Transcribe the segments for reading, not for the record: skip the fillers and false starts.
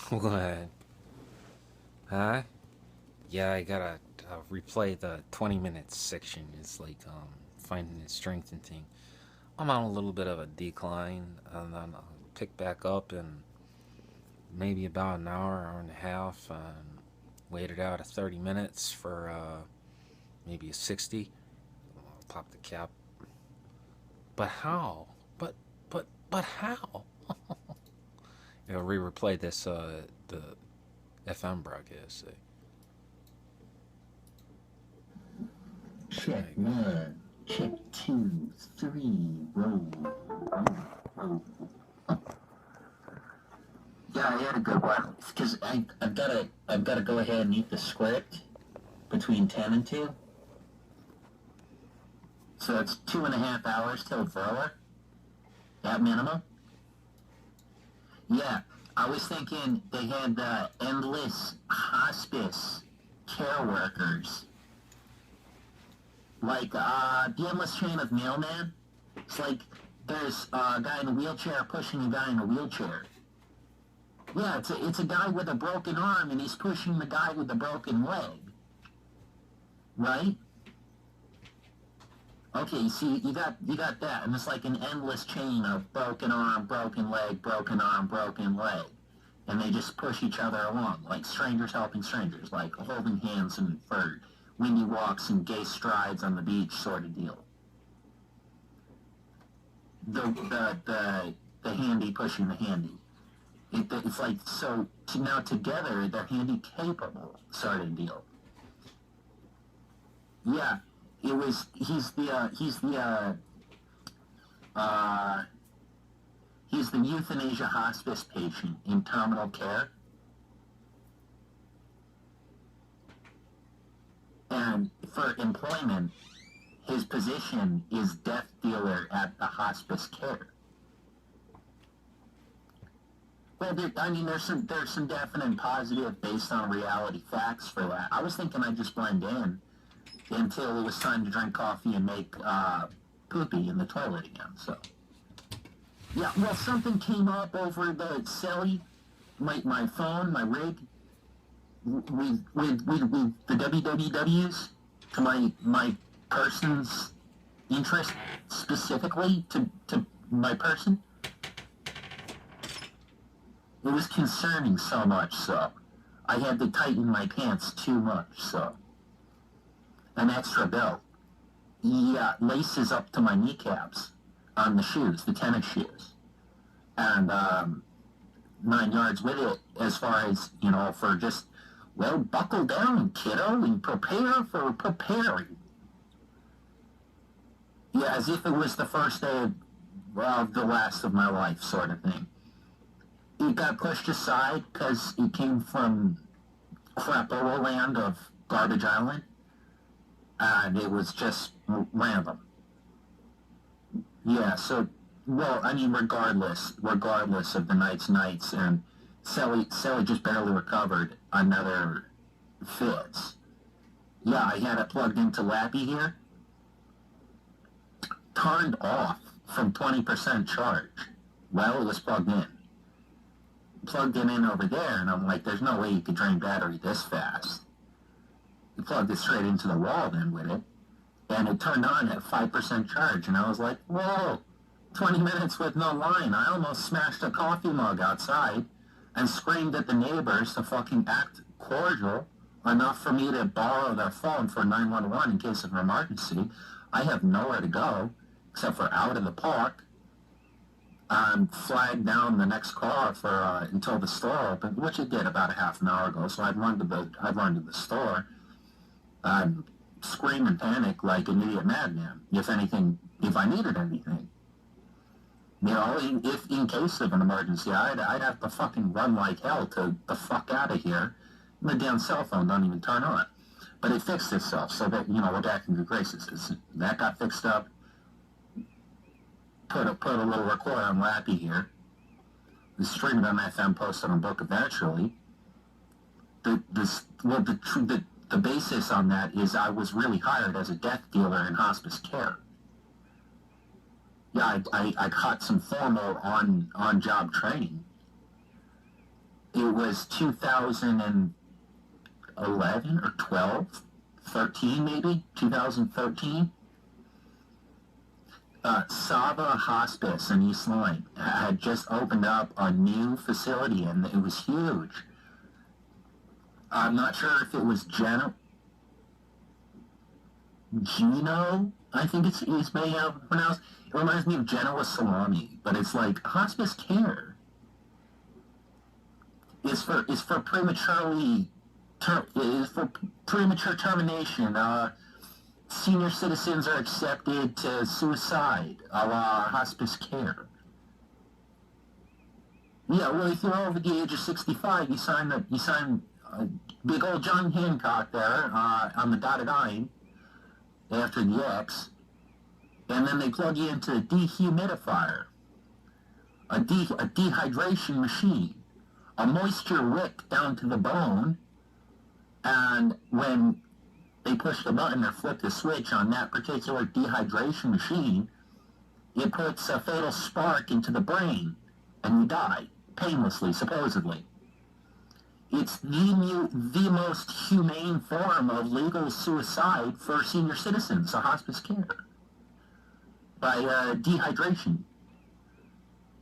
What? Huh? Yeah, I gotta replay the 20 minutes section. It's like finding its strength and thing. I'm on a little bit of a decline, and then I'll pick back up in maybe about an hour and a half, and wait it out at 30 minutes for maybe a 60. I'll pop the cap. But how? But how? You know, replay this the FM broadcast. Check one, check two, three, roll, roll. Yeah, I had a good one because I've gotta go ahead and eat the script between 10 and 2. So it's 2.5 hours till Thrower at minimum. Yeah, I was thinking they had endless hospice care workers. Like the endless chain of mailman. It's like there's a guy in a wheelchair pushing a guy in a wheelchair. Yeah, it's a guy with a broken arm and he's pushing the guy with the broken leg. Right? Okay, see, you got that, and it's like an endless chain of broken arm, broken leg, broken arm, broken leg. And they just push each other along, like strangers helping strangers, like holding hands and for windy walks and gay strides on the beach sort of deal. The handy pushing the handy. It's like, so now together they're handy capable sort of deal. Yeah, it was, he's the euthanasia hospice patient in terminal care. And for employment, his position is death dealer at the hospice care. Well, there's some definite positive based on reality facts for that. I was thinking I'd just blend in until it was time to drink coffee and make poopy in the toilet again. So, yeah, well, something came up over the celly, my phone, my rig, with the wwws to my person's interest specifically to my person. It was concerning so much so I had to tighten my pants too much so. An extra belt. Yeah, laces up to my kneecaps on the shoes, the tennis shoes. And 9 yards with it as far as, for just, well, buckle down, kiddo, and prepare for preparing. Yeah, as if it was the first day of the last of my life sort of thing. It got pushed aside because it came from crapola land of Garbage Island, and it was just random. Yeah, so, well, I mean, regardless of the nights, and Sally just barely recovered another fits. Yeah, I had it plugged into Lappy here, turned off from 20% charge. Well, it was plugged in. Plugged it in over there, and I'm like, there's no way you could drain battery this fast. You plugged it straight into the wall then with it, and it turned on at 5% charge, and I was like, whoa, 20 minutes with no line. I almost smashed a coffee mug outside and screamed at the neighbors to fucking act cordial enough for me to borrow their phone for 911 in case of an emergency. I have nowhere to go except for out of the park. Flagged down the next car for until the store opened, which it did about a half an hour ago. So I'd run to the store, scream and panic like an idiot madman. If I needed anything, if in case of an emergency, I'd have to fucking run like hell to the fuck out of here. My damn cell phone don't even turn on, but it fixed itself, so that we're back in good graces. That got fixed up. Put a little recorder on Lappy here. The stream it on FM, posted on book eventually. The basis on that is I was really hired as a death dealer in hospice care. Yeah, I got some formal on-job training. it was 2011 or 12, 13 maybe, 2013. Saba Hospice in East Lyme had just opened up a new facility, and it was huge. I'm not sure if it was Gino, I think it's may have pronounced. It reminds me of Genoa Salami, but it's like hospice care is for premature termination. Senior citizens are accepted to suicide, a la hospice care. Yeah, well, if you're over the age of 65, you sign big old John Hancock there on the dotted line after the X, and then they plug you into a dehumidifier, a dehydration machine, a moisture wick down to the bone, and when they push the button or flip the switch on that particular dehydration machine, it puts a fatal spark into the brain, and you die, painlessly, supposedly. It's the most humane form of legal suicide for senior citizens, a hospice care, by dehydration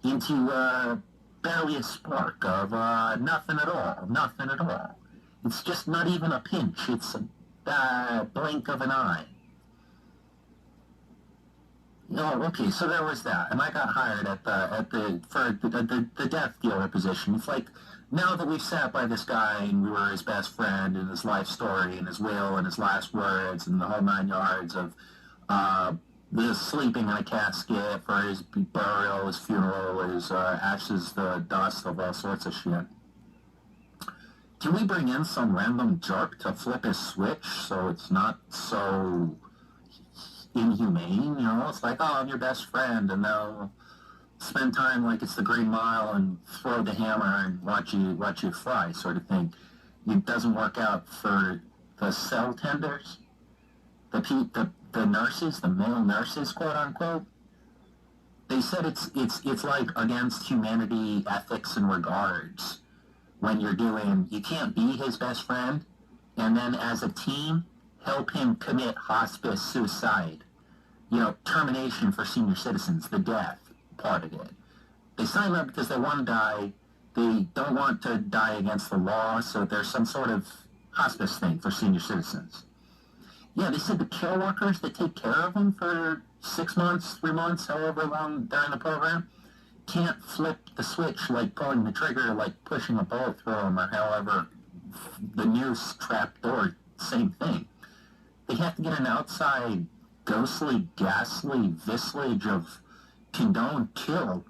into barely a spark of nothing at all, nothing at all. It's just not even a pinch. It's a blink of an eye. Oh, okay, so there was that, and I got hired for the death dealer position. It's like, now that we've sat by this guy and we were his best friend and his life story and his will and his last words and the whole 9 yards of the sleeping in a casket for his burial, his funeral, his ashes, the dust of all sorts of shit. Can we bring in some random jerk to flip his switch so it's not so inhumane? You know, it's like, oh, I'm your best friend, and they'll spend time like it's the Green Mile and throw the hammer and watch you fly, sort of thing. It doesn't work out for the cell tenders, the nurses, the male nurses, quote unquote. They said it's like against humanity, ethics, and regards when you can't be his best friend, and then as a team help him commit hospice suicide. You know, termination for senior citizens, the death part of it. They sign up because they want to die. They don't want to die against the law, so there's some sort of hospice thing for senior citizens. Yeah, they said the care workers that take care of them for 6 months, 3 months, however long during the program, can't flip the switch like pulling the trigger, like pushing a bullet through them, or however the noose trap door, same thing. They have to get an outside ghostly, ghastly visage of condoned kill,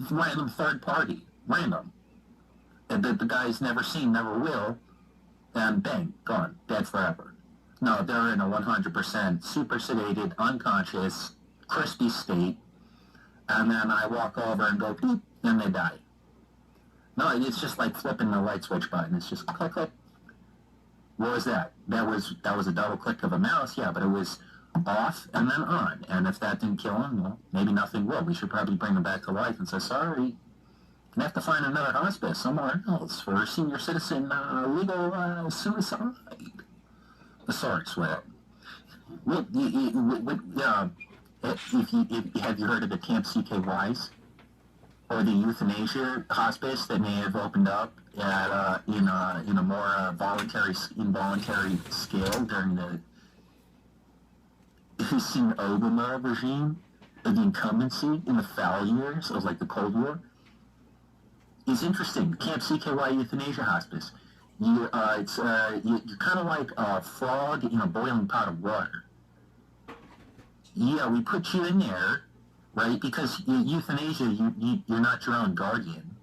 random third party, random, and that the guy's never seen, never will, and bang, gone, dead forever. No, they're in a 100% super sedated, unconscious, crispy state, and then I walk over and go beep, and they die. No, it's just like flipping the light switch button. It's just click, click. What was that? That was a double click of a mouse, yeah, but it was off and then on. And if that didn't kill him, well, maybe nothing will. We should probably bring him back to life and say, sorry, we have to find another hospice somewhere else for a senior citizen legal suicide. The sorts with it. Have you heard of the Camp CKYs? Or the euthanasia hospice that may have opened up at in a more involuntary scale during the Hussein Obama regime, of the incumbency in the foul years of like the Cold War. It's interesting. Camp CKY Euthanasia Hospice. You're kind of like a frog in a boiling pot of water. Yeah, we put you in there, right? Because euthanasia, you're not your own guardian.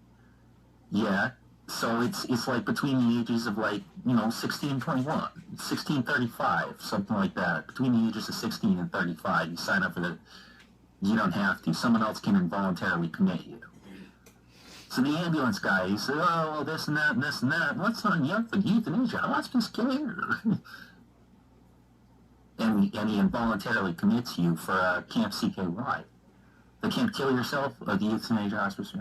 Yeah. So it's like between the ages of 1621, 1635, something like that. Between the ages of 16 and 35, you sign up for the. You don't have to. Someone else can involuntarily commit you. So the ambulance guy, he said, oh, this and that and this and that. What's on you for euthanasia? Hospice care. and he involuntarily commits you for Camp CKY. The Camp Kill Yourself of the Euthanasia Hospice.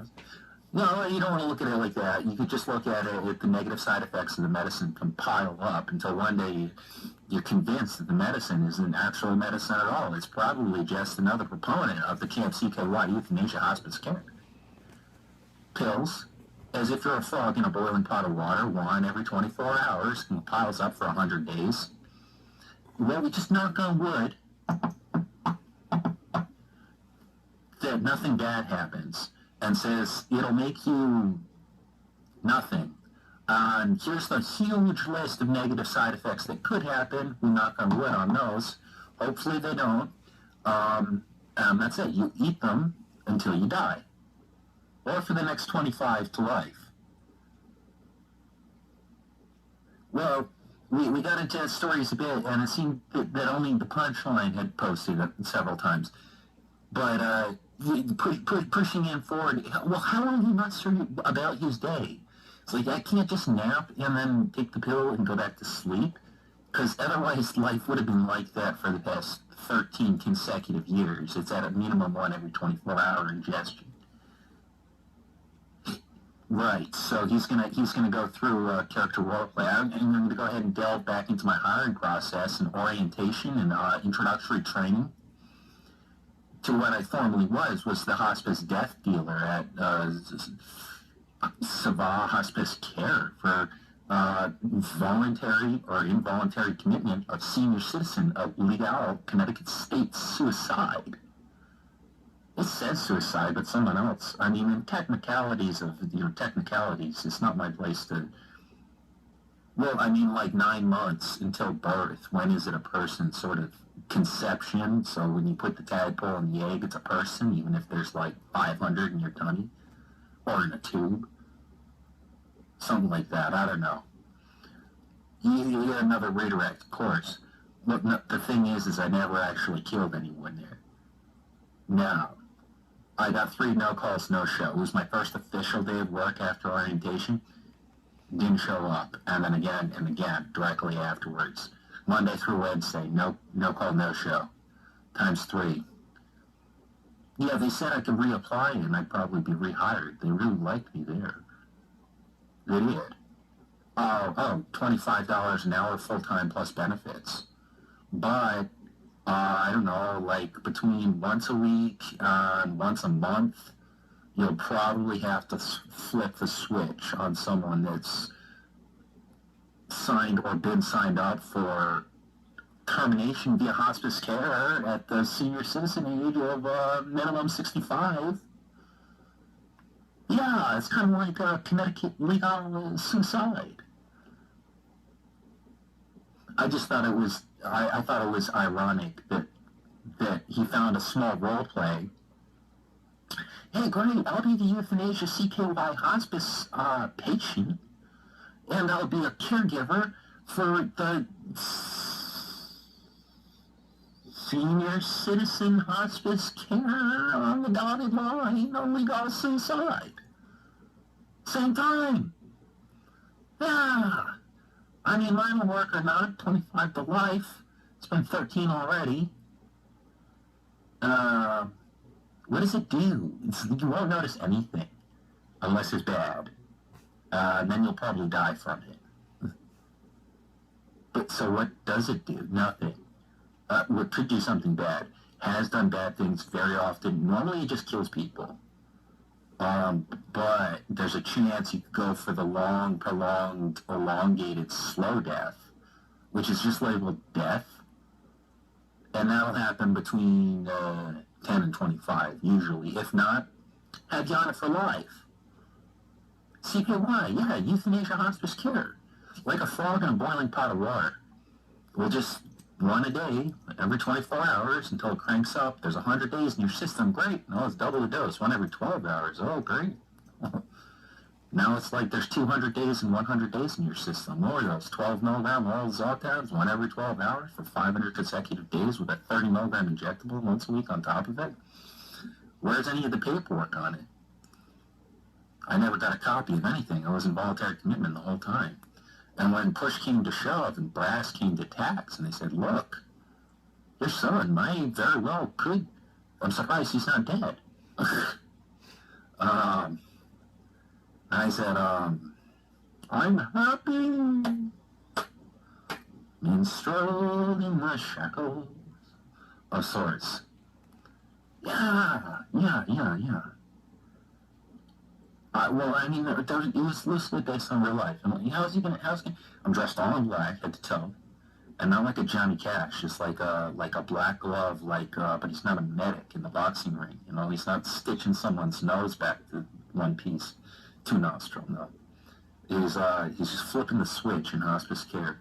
No, you don't want to look at it like that. You could just look at it at the negative side effects of the medicine can pile up until one day you're convinced that the medicine isn't actual medicine at all. It's probably just another proponent of the CKY, euthanasia hospice care. Pills, as if you're a frog in a boiling pot of water, one every 24 hours, and it piles up for 100 days. Well, we just knock on wood that nothing bad happens, and says it'll make you nothing. Here's the huge list of negative side effects that could happen. We knock on wood on those. Hopefully they don't. That's it. You eat them until you die. Or for the next 25 to life. Well, we got into stories a bit, and it seemed that only the punchline had posted it several times. But pushing him forward, well, how long he not sure about his day? It's like, I can't just nap and then take the pill and go back to sleep, because otherwise life would have been like that for the past 13 consecutive years. It's at a minimum one every 24-hour ingestion. Right, so he's gonna go through character roleplay. I'm going to go ahead and delve back into my hiring process and orientation and introductory training to what I formerly was the hospice death dealer at Sava Hospice Care for voluntary or involuntary commitment of senior citizen of legal Connecticut state suicide. It says suicide, but someone else. I mean, in technicalities, it's not my place to... Well, I mean, like 9 months until birth. When is it a person? Sort of conception. So when you put the tadpole in the egg, it's a person, even if there's like 500 in your tummy. Or in a tube. Something like that. I don't know. You get another redirect, of course. Look, no, the thing is I never actually killed anyone there. No. I got 3 no calls, no show. It was my first official day of work after orientation. Didn't show up. And then again and again, directly afterwards. Monday through Wednesday, no call, no show. Times 3. Yeah, they said I could reapply and I'd probably be rehired. They really liked me there. They did. $25 an hour full-time plus benefits. But I don't know, like between once a week and once a month, you'll probably have to flip the switch on someone that's signed or been signed up for termination via hospice care at the senior citizen age of minimum 65. Yeah, it's kind of like Connecticut legal suicide. I just thought it was, I thought it was ironic that he found a small role play. Hey, great, I'll be the euthanasia CKY hospice patient, and I'll be a caregiver for the senior citizen hospice care on the dotted line on legal suicide. Same time. Yeah. I mean, mine will work or not, 25 to life. It's been 13 already. What does it do? You won't notice anything unless it's bad. And then you'll probably die from it. But so what does it do? Nothing. What could do something bad. Has done bad things very often. Normally it just kills people. But there's a chance you could go for the long, prolonged, elongated, slow death, which is just labeled death. And that'll happen between 10 and 25, usually. If not, have you on it for life. CKY, yeah, euthanasia hospice care. Like a frog in a boiling pot of water. We'll just one a day, every 24 hours until it cranks up. There's 100 days in your system. Great. No, it's double the dose. One every 12 hours. Oh, great. Now it's like there's 200 days and 100 days in your system. What are those? 12 milligram oral Zoltans, one every 12 hours for 500 consecutive days with a 30 milligram injectable once a week on top of it? Where's any of the paperwork on it? I never got a copy of anything. It was involuntary commitment the whole time. And when push came to shove and brass came to tacks, and they said, look, your son might very well could, I'm surprised he's not dead. I said, I'm happy, minstrel in the shackles of sorts. Yeah. Well, I mean, it was loosely based on real life. I'm like, how's he gonna, I'm dressed all in black, head to toe. And not like a Johnny Cash, just like a black glove, but he's not a medic in the boxing ring. You know, he's not stitching someone's nose back to one piece, two nostril. No, he's just flipping the switch in hospice care.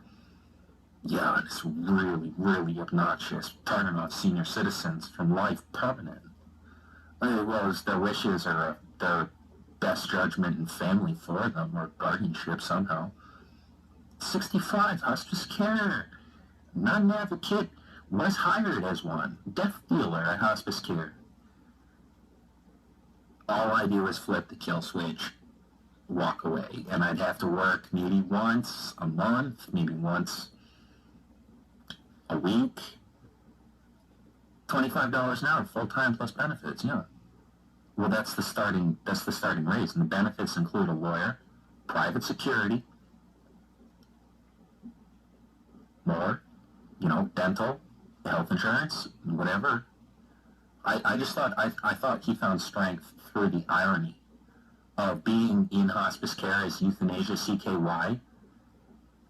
Yeah, and it's really obnoxious, turning off senior citizens from life permanent. Well, it's their wishes or their best judgment and family for them or guardianship somehow. 65 hospice care. Not an advocate, was hired as one. Death dealer at hospice care. All I do is flip the kill switch, walk away. And I'd have to work maybe once a month, maybe once a week. $25 an hour, full-time plus benefits, yeah. Well, that's the starting raise. And the benefits include a lawyer, private security, more, dental, health insurance, whatever. I just thought, I thought he found strength through the irony of being in hospice care as euthanasia CKY,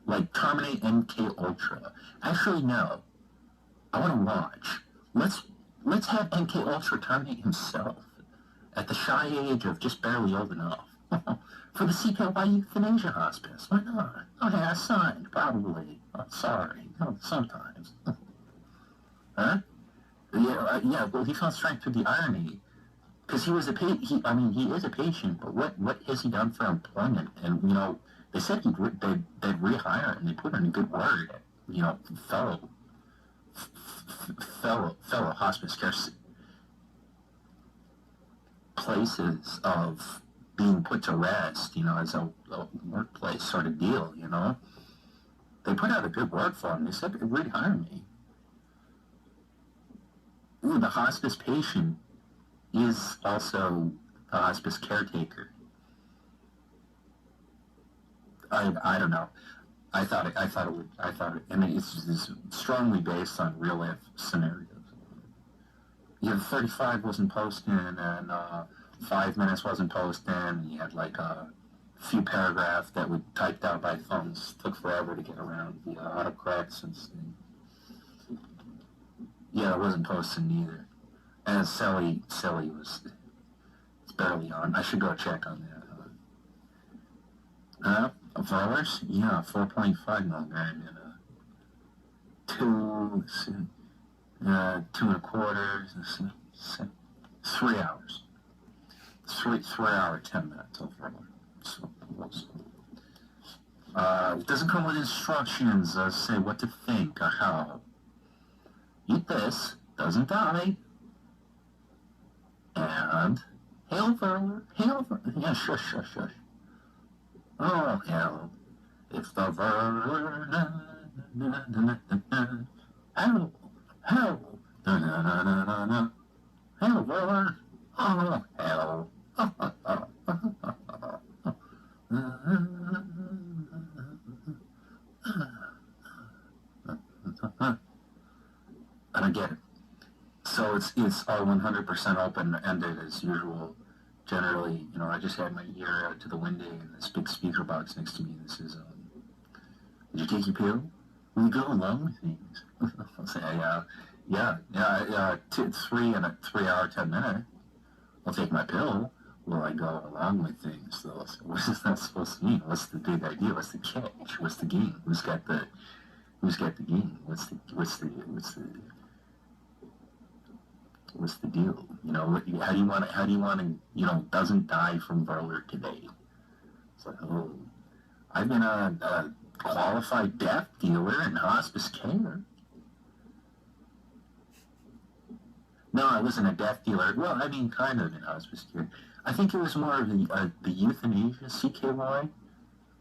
like terminate MK Ultra. Actually, no. I want to watch. Let's have MK Ultra terminate himself at the shy age of just barely old enough for the CKY euthanasia hospice. Why not? Okay, I signed, probably. I'm sorry. Sometimes. Huh? Yeah. Well, he found strength through the irony, because he was he is a patient. But what has he done for employment? And they said they'd rehire him. They put in a good word. Fellow hospice care places of being put to rest. As a workplace sort of deal. They put out a good word for him. They said they'd rehire me. Ooh, the hospice patient is also the hospice caretaker. I don't know. I mean, it's strongly based on real life scenarios. Yeah, 35 wasn't posting, and 5 minutes wasn't posting, and you had like a few paragraphs that were typed out by phones. Took forever to get around the autocorrects and stuff. Yeah, it wasn't posting either. And Sally it's barely on. I should go check on that. Flowers? Yeah, 4.5 milligram and 2.25, 3 hours. 3 hour, 10 minutes overall. So, it doesn't come with instructions, say what to think or how. Eat this, doesn't die. And hail Verler. Yeah, shush. Oh, hell. It's the Verler. Hell. Hail Verler. Oh, hell. I don't get it. So it's all 100% open-ended as usual. Generally, I just had my ear out to the window and this big speaker box next to me. This is, did you take your pill? Will you go along with things? I'll say, yeah, 3 and a 3 hour, 10 minute. I'll take my pill. Will I go along with things, though? So what is that supposed to mean? What's the big idea? What's the catch? What's the game? Who's got the game? What's the deal? How do you want to, doesn't die from Verler today? It's like, oh, I've been a qualified death dealer in hospice care. No, I wasn't a death dealer. Well, I mean, kind of in hospice care. I think it was more of the euthanasia CKY,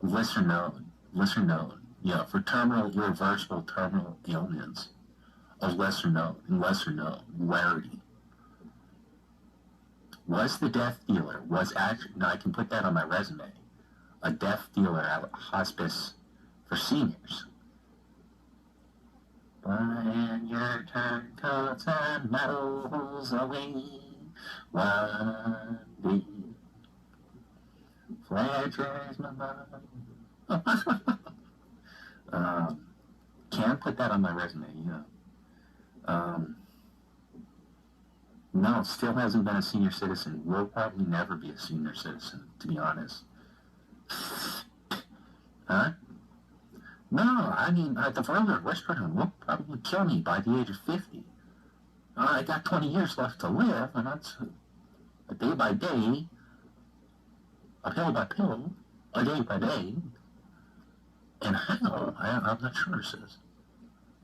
lesser known. Yeah, for irreversible terminal ailments, of lesser known, rarity. Was the death dealer, was actually, no, I can put that on my resume, a death dealer at a hospice for seniors. When your turn comes and mellows away, one day, fledges my mind. Can put that on my resume, yeah. No, still hasn't been a senior citizen. Will probably never be a senior citizen, to be honest. Huh? No, I mean, the further Western will probably kill me by the age of 50. I got 20 years left to live, and that's a day by day, a pill by pill, a day by day. And how? I'm not sure, sis.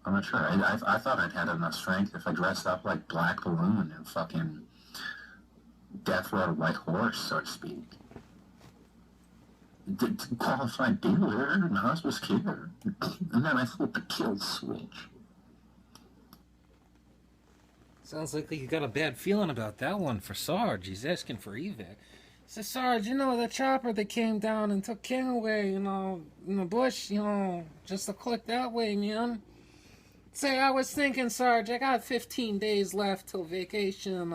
I'm not sure. I thought I'd had enough strength if I dressed up like Black Balloon and fucking Death Road White Horse, so to speak. Qualified dealer in hospice care. And then I flipped the kill switch. Sounds like you got a bad feeling about that one for Sarge. He's asking for evac. Says, Sarge, the chopper that came down and took King away, in the bush, just a click that way, man. Say, I was thinking, Sarge, I got 15 days left till vacation.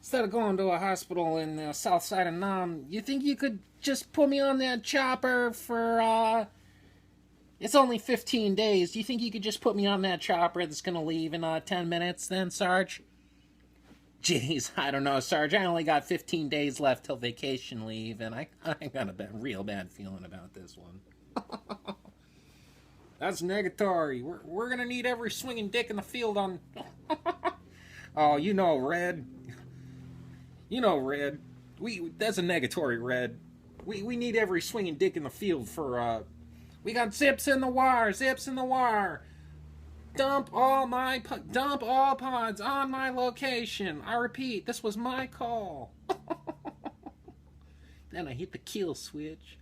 Instead of going to a hospital in the south side of Nam, you think you could just put me on that chopper for, it's only 15 days. Do you think you could just put me on that chopper that's going to leave in 10 minutes then, Sarge? Jeez, I don't know, Sarge. I only got 15 days left till vacation leave, and I got a real bad feeling about this one. That's negatory. We're going to need every swinging dick in the field on... Oh, Red. Red. That's a negatory, Red. We need every swinging dick in the field for, we got zips in the wire. Dump all pods on my location. I repeat, this was my call. Then I hit the kill switch.